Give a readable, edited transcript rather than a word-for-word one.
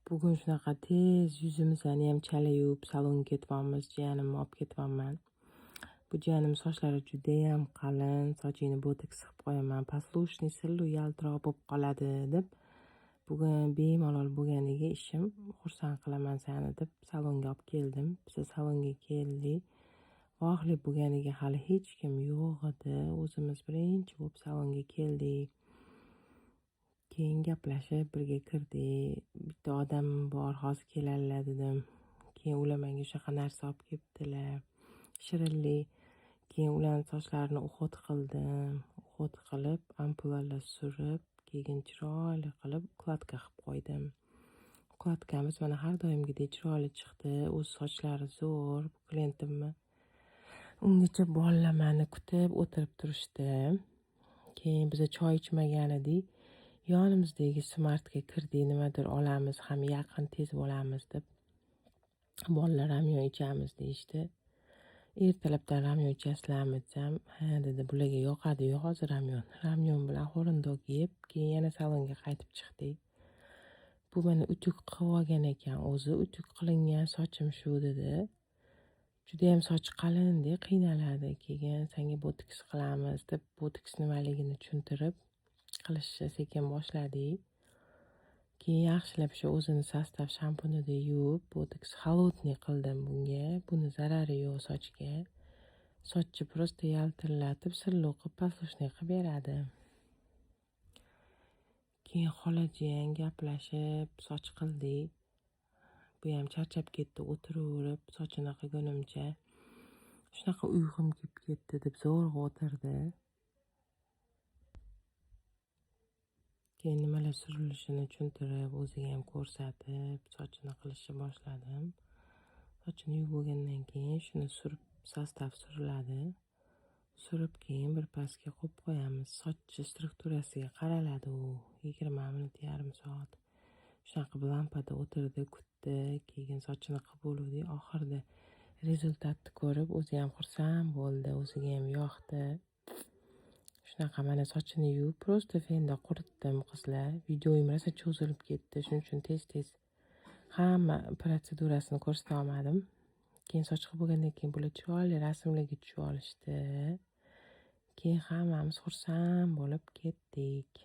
Bugun shunaqa tez yuzimizni ham chala yuvib salonga ketyapmiz. Jiyanimni olib ketyapman. Bu jiyanim sochlari judayam qalin, sochingni botoks qilib qo'yaman, послушный sillu yaltiroq bo'lib qoladi deb. Bugun bemalol bo'lganiga ishim, xursand qilaman seni deb salonga olib keldim. Biz salonga keldik. Vohli bo'lganiga hali hech kim yo'q edi. O'zimiz birinchi bo'lib salonga keldik. Keyin gaplashib birga kirdik. Bitta odam bor, hozir keladilar dedim. Keyin ular menga shunaqa narsa olib kelibdilar. Shirinlik. Keyin ularning sochlarini uhod qildim. Uhod qilib, ampulalar surib, keyin chiroyli qilib ukladka qilib qo'ydim. Ukladkamiz mana har doimgidek chiroyli chiqdi. O'z sochlari zo'r. Klientimni ungacha bolalar meni kutib o'tirib turishdi. Keyin biz choy ichmagan edik. Yonimizdagi Smartga kirdik, nimadir olamiz, ham yaqin tez bo'lamiz deb. Bolalar ramyon ichamiz deyishdi. Ertalabdan ramyon ichasizlarmi desam, ha dedi, bularga yoqadi-yu hozir ramyon. Ramyon bilan xo'rindoq yeb, keyin yana salonga qaytib chiqdik. Bu meni utuk qilib olgan ekan, o'zi utuk qilingan sochim shu dedi. Judayam soch qalin-da, qiynaladi. Keyin senga botoks qilamiz deb botoks nimaligini tushuntirib qilishni sekin boshladik. Keyin yaxshilab shu o'zini sostav shampunida yuvib, botoks холодный qildim bunga. Buni zarari yo'q sochga. Sochni prosta yaltillatib, silliq qilib, послушный qilib beradi. Keyin xolajiyan gaplashib, soch qildik. Bu ham charchab ketdi, o'tiraverib, sochini qilgunimcha. Shunaqa uyg'im kelib ketdi deb zo'rg'a o'tirdi. Keyin nimalar surilishini tushuntirib, o'ziga ham ko'rsatib, sochini qilishni boshladim. Sochini yuvib bo'lgandan keyin shuni surib, sostav suriladi. Surib keyin bir pastga qo'yib qo'yamiz. Soch strukturasiga qaraladi u. 20 minut, yarim soat. Shunaqa qilib lampada o'tirdi, kutdi. Keyin sochini qilib bo'ldi. Oxirida rezultatni ko'rib, o'zi ham xursand bo'ldi, o'ziga ham yoqdi. Shunaqa mana sochini yuvib, prosta fenda quritdim qizlar. Videoyim rosa cho'zilib ketdi, shuning uchun tez-tez hamma protsedurasini ko'rsata olmadim. Keyin soch qilib bo'lgandan keyin bular chiroyli rasmlarga tushib olishdi. Keyin hammamiz xursand bo'lib ketdik.